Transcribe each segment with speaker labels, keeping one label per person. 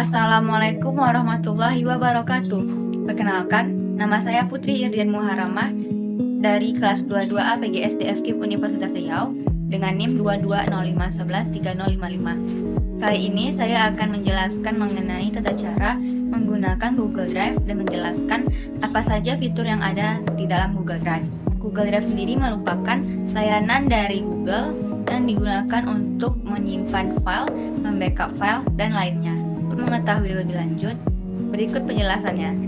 Speaker 1: Assalamualaikum warahmatullahi wabarakatuh. Perkenalkan, nama saya Putri Irdian Muharamah dari kelas 22A PGSD FKIP Universitas Riau dengan NIM 2205113055. Kali ini saya akan menjelaskan mengenai tata cara menggunakan Google Drive dan menjelaskan apa saja fitur yang ada di dalam Google Drive. Google Drive sendiri merupakan layanan dari Google yang digunakan untuk menyimpan file, membackup file, dan lainnya. Untuk mengetahui lebih lanjut, berikut penjelasannya.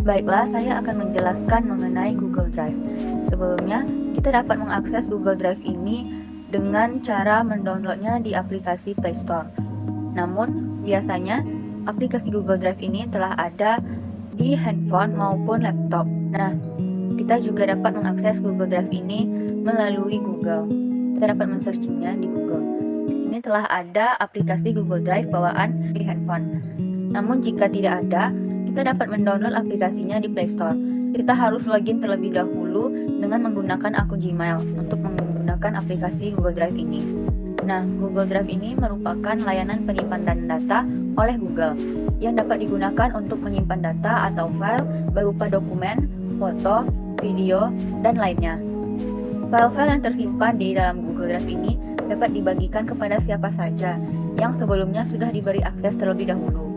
Speaker 1: Baiklah, saya akan menjelaskan mengenai Google Drive. Sebelumnya, kita dapat mengakses Google Drive ini dengan cara mendownloadnya di aplikasi Play Store. Namun, biasanya aplikasi Google Drive ini telah ada di handphone maupun laptop. Nah, kita juga dapat mengakses Google Drive ini melalui Google. Kita dapat men-searchingnya di Google. Di sini telah ada aplikasi Google Drive bawaan di handphone. Namun jika tidak ada, kita dapat mendownload aplikasinya di Play Store. Kita harus login terlebih dahulu dengan menggunakan akun Gmail untuk menggunakan aplikasi Google Drive ini. Nah, Google Drive ini merupakan layanan penyimpanan data oleh Google yang dapat digunakan untuk menyimpan data atau file berupa dokumen, foto, video, dan lainnya. File-file yang tersimpan di dalam Google Drive ini dapat dibagikan kepada siapa saja yang sebelumnya sudah diberi akses terlebih dahulu.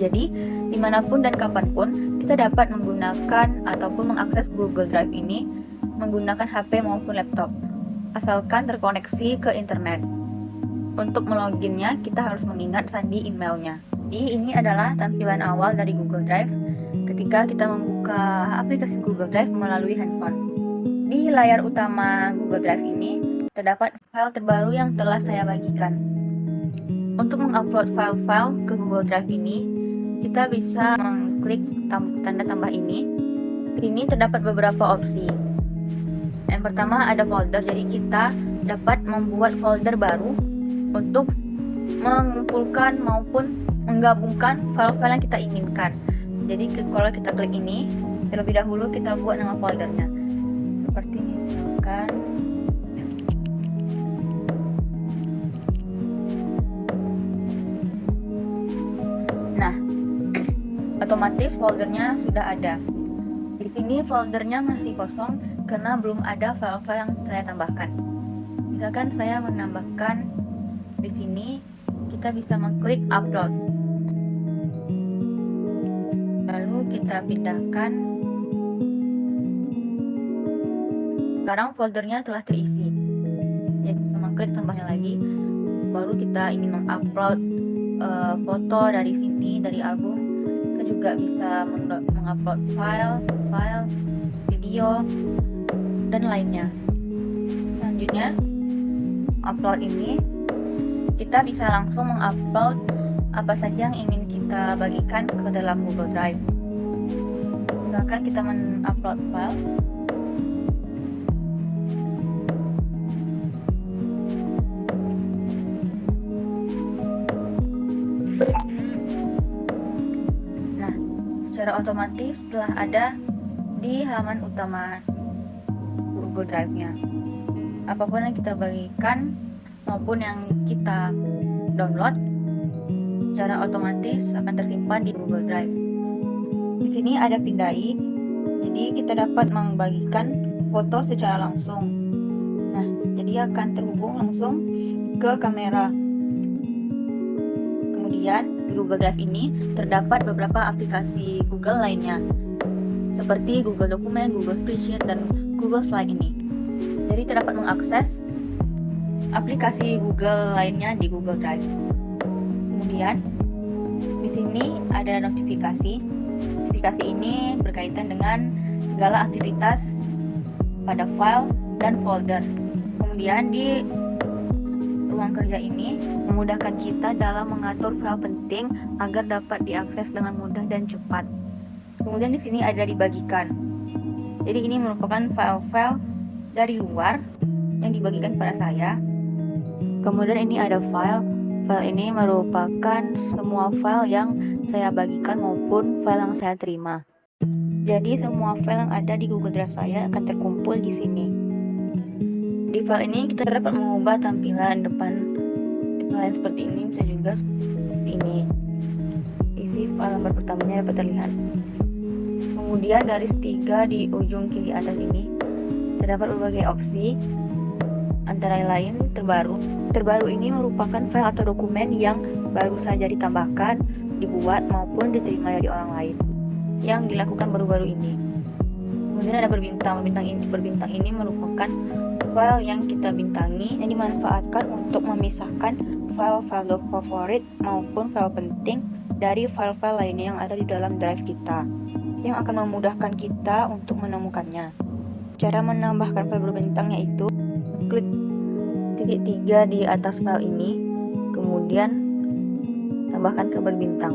Speaker 1: Jadi, dimanapun dan kapanpun kita dapat menggunakan ataupun mengakses Google Drive ini menggunakan HP maupun laptop, asalkan terkoneksi ke internet. Untuk meloginnya, kita harus mengingat sandi emailnya. Jadi, ini adalah tampilan awal dari Google Drive ketika kita membuka aplikasi Google Drive melalui handphone. Di layar utama Google Drive ini terdapat file terbaru yang telah saya bagikan. Untuk mengupload file-file ke Google Drive ini, kita bisa mengklik tanda tambah ini. Di sini terdapat beberapa opsi. Yang pertama ada folder, jadi kita dapat membuat folder baru untuk mengumpulkan maupun menggabungkan file-file yang kita inginkan. Jadi kalau kita klik ini, terlebih dahulu kita buat nama foldernya. Seperti misalkan otomatis foldernya sudah ada. Di sini foldernya masih kosong karena belum ada file-file yang saya tambahkan. Misalkan saya menambahkan di sini, kita bisa mengklik upload. Lalu kita pindahkan. Sekarang foldernya telah terisi. Jadi bisa mengklik tambahnya lagi. Baru kita ingin mengupload foto dari sini, dari album. Kita juga bisa mengupload file, video, dan lainnya. Selanjutnya, upload ini kita bisa langsung mengupload apa saja yang ingin kita bagikan ke dalam Google Drive. Misalkan kita mengupload file. Nah, secara otomatis telah ada di halaman utama Google Drive-nya. Apapun yang kita bagikan maupun yang kita download secara otomatis akan tersimpan di Google Drive. Di sini ada pindai, jadi kita dapat membagikan foto secara langsung. Nah, jadi akan terhubung langsung ke kamera. Kemudian di Google Drive ini terdapat beberapa aplikasi Google lainnya, seperti Google Dokumen, Google Spreadsheet, dan Google Slide ini. Jadi terdapat mengakses aplikasi Google lainnya di Google Drive. Kemudian di sini ada notifikasi. Notifikasi ini berkaitan dengan segala aktivitas pada file dan folder. Kemudian di ruang kerja ini memudahkan kita dalam mengatur file penting agar dapat diakses dengan mudah dan cepat. Kemudian di sini ada dibagikan. Jadi ini merupakan file-file dari luar yang dibagikan pada saya. Kemudian ini ada file. File ini merupakan semua file yang saya bagikan maupun file yang saya terima. Jadi semua file yang ada di Google Drive saya akan terkumpul di sini. Di file ini kita dapat mengubah tampilan depan file seperti ini, bisa juga seperti ini. Isi file lembar pertamanya dapat terlihat. Kemudian garis 3 di ujung kiri atas ini terdapat berbagai opsi, antara lain terbaru. Terbaru ini merupakan file atau dokumen yang baru saja ditambahkan, dibuat maupun diterima dari orang lain yang dilakukan baru-baru ini. Kemudian ada berbintang. Berbintang ini merupakan file yang kita bintangi yang dimanfaatkan untuk memisahkan file-file favorit maupun file penting dari file-file lainnya yang ada di dalam drive kita, yang akan memudahkan kita untuk menemukannya. Cara menambahkan file berbintang yaitu klik titik 3 di atas file ini, kemudian tambahkan ke berbintang.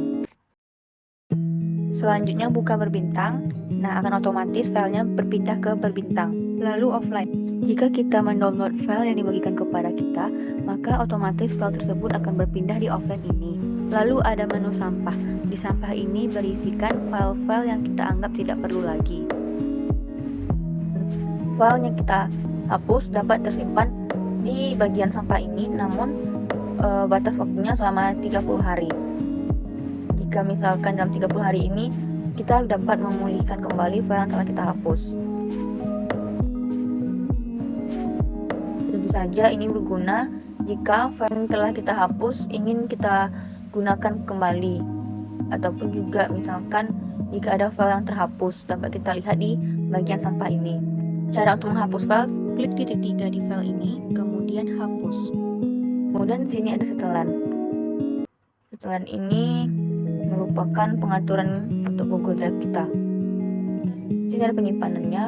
Speaker 1: Selanjutnya buka berbintang. Nah, akan otomatis filenya berpindah ke berbintang. Lalu offline. Jika kita mendownload file yang dibagikan kepada kita, maka otomatis file tersebut akan berpindah di offline ini. Lalu ada menu sampah. Di sampah ini berisikan file-file yang kita anggap tidak perlu lagi. File yang kita hapus dapat tersimpan di bagian sampah ini, namun batas waktunya selama 30 hari. Jika misalkan dalam 30 hari ini kita dapat memulihkan kembali file yang telah kita hapus. Tentu saja ini berguna jika file yang telah kita hapus ingin kita gunakan kembali, ataupun juga misalkan jika ada file yang terhapus dapat kita lihat di bagian sampah ini. Cara untuk menghapus file, klik titik 3 di file ini, kemudian hapus. Kemudian di sini ada setelan. Setelan ini merupakan pengaturan untuk Google Drive kita. Di sini ada penyimpanannya,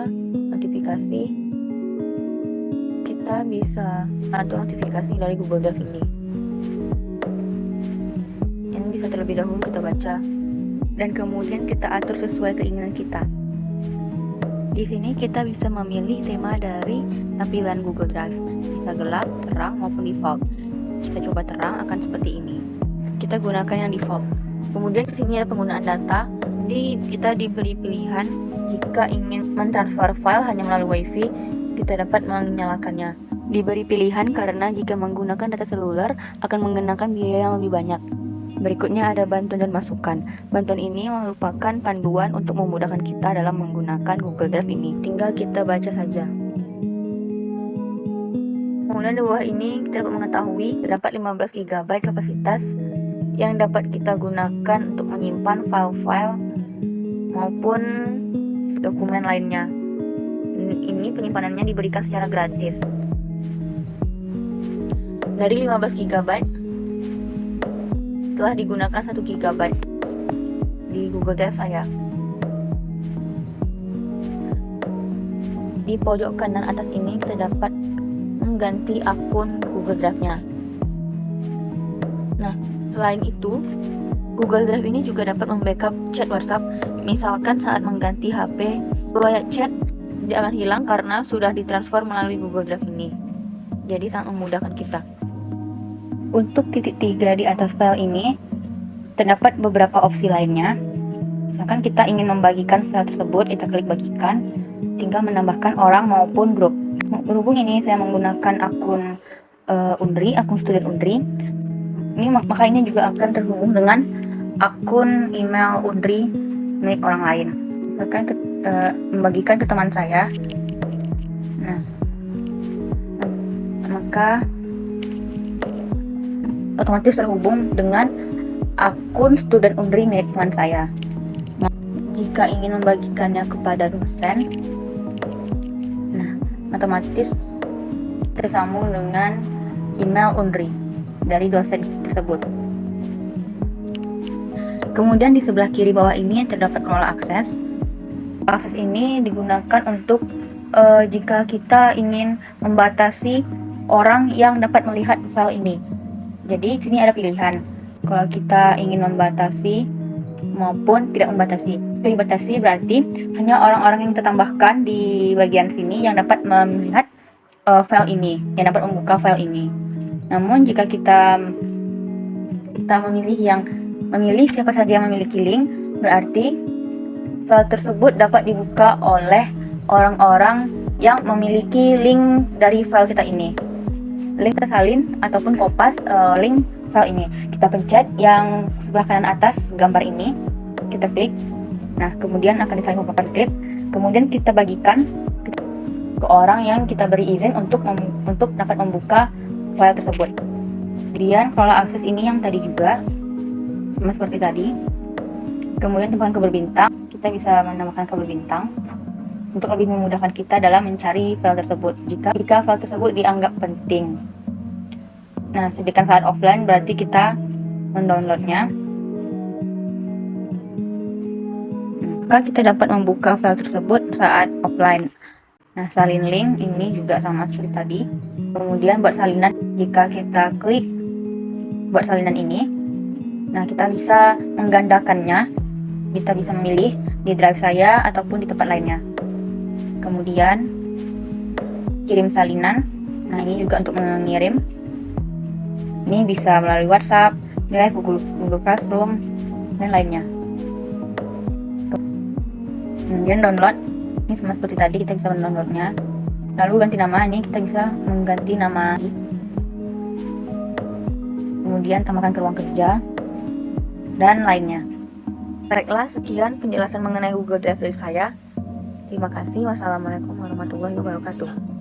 Speaker 1: notifikasi. Kita bisa atur notifikasi dari Google Drive ini. Ini bisa terlebih dahulu kita baca, dan kemudian kita atur sesuai keinginan kita. Di sini kita bisa memilih tema dari tampilan Google Drive, bisa gelap, terang, maupun default. Kita coba terang, akan seperti ini. Kita gunakan yang default. Kemudian di sini ada penggunaan data. Kita diberi pilihan jika ingin mentransfer file hanya melalui WiFi, kita dapat menyalakannya. Diberi pilihan karena jika menggunakan data seluler akan mengenakan biaya yang lebih banyak. Berikutnya ada bantuan dan masukan. Bantuan ini merupakan panduan untuk memudahkan kita dalam menggunakan Google Drive ini. Tinggal kita baca saja. Kemudian di bawah ini kita dapat mengetahui terdapat 15 GB kapasitas yang dapat kita gunakan untuk menyimpan file-file maupun dokumen lainnya. Ini penyimpanannya diberikan secara gratis. Dari 15 GB telah digunakan 1 GB di Google Drive saya. Di pojok kanan atas ini kita dapat mengganti akun Google Drive-nya. Nah, selain itu, Google Drive ini juga dapat membackup chat WhatsApp. Misalkan saat mengganti HP, riwayat chat tidak akan hilang karena sudah ditransfer melalui Google Drive ini. Jadi sangat memudahkan kita. Untuk titik 3 di atas file ini, terdapat beberapa opsi lainnya. Misalkan kita ingin membagikan file tersebut, kita klik bagikan, tinggal menambahkan orang maupun grup. Berhubung ini saya menggunakan akun Undri, akun student Undri. Maka ini juga akan terhubung dengan akun email Undri milik orang lain. Misalkan membagikan ke teman saya. Nah, maka otomatis terhubung dengan akun student Undri milik teman saya. Nah, jika ingin membagikannya kepada dosen, nah otomatis tersambung dengan email Undri dari dosen tersebut. Kemudian di sebelah kiri bawah ini terdapat kelola akses. Akses ini digunakan untuk jika kita ingin membatasi orang yang dapat melihat file ini. Jadi sini ada pilihan. Kalau kita ingin membatasi maupun tidak membatasi. Dibatasi berarti hanya orang-orang yang kita tambahkan di bagian sini yang dapat melihat file ini, yang dapat membuka file ini. Namun jika kita memilih siapa saja yang memiliki link, berarti file tersebut dapat dibuka oleh orang-orang yang memiliki link dari file kita ini. Link tersalin ataupun kopas link file ini. Kita pencet yang sebelah kanan atas gambar ini, kita klik. Nah, kemudian akan disalin paperclip. Kemudian kita bagikan ke orang yang kita beri izin untuk dapat membuka file tersebut. Kemudian kalau akses ini yang tadi juga sama seperti tadi. Kemudian tambahkan kabel bintang. Kita bisa menambahkan kabel bintang untuk lebih memudahkan kita dalam mencari file tersebut jika file tersebut dianggap penting. Nah, sediakan saat offline berarti kita mendownloadnya. Maka kita dapat membuka file tersebut saat offline. Nah, salin link ini juga sama seperti tadi. Kemudian buat salinan, jika kita klik buat salinan ini, nah kita bisa menggandakannya. Kita bisa memilih di drive saya ataupun di tempat lainnya. Kemudian kirim salinan. Nah, ini juga untuk mengirim. Ini bisa melalui WhatsApp, Drive, Google Classroom, dan lainnya. Kemudian download. Ini sama seperti tadi, kita bisa mendownloadnya. Lalu ganti nama, ini kita bisa mengganti nama. Kemudian tambahkan ke ruang kerja dan lainnya. Baiklah, sekian penjelasan mengenai Google Drive dari saya. Terima kasih. Wassalamualaikum warahmatullahi wabarakatuh.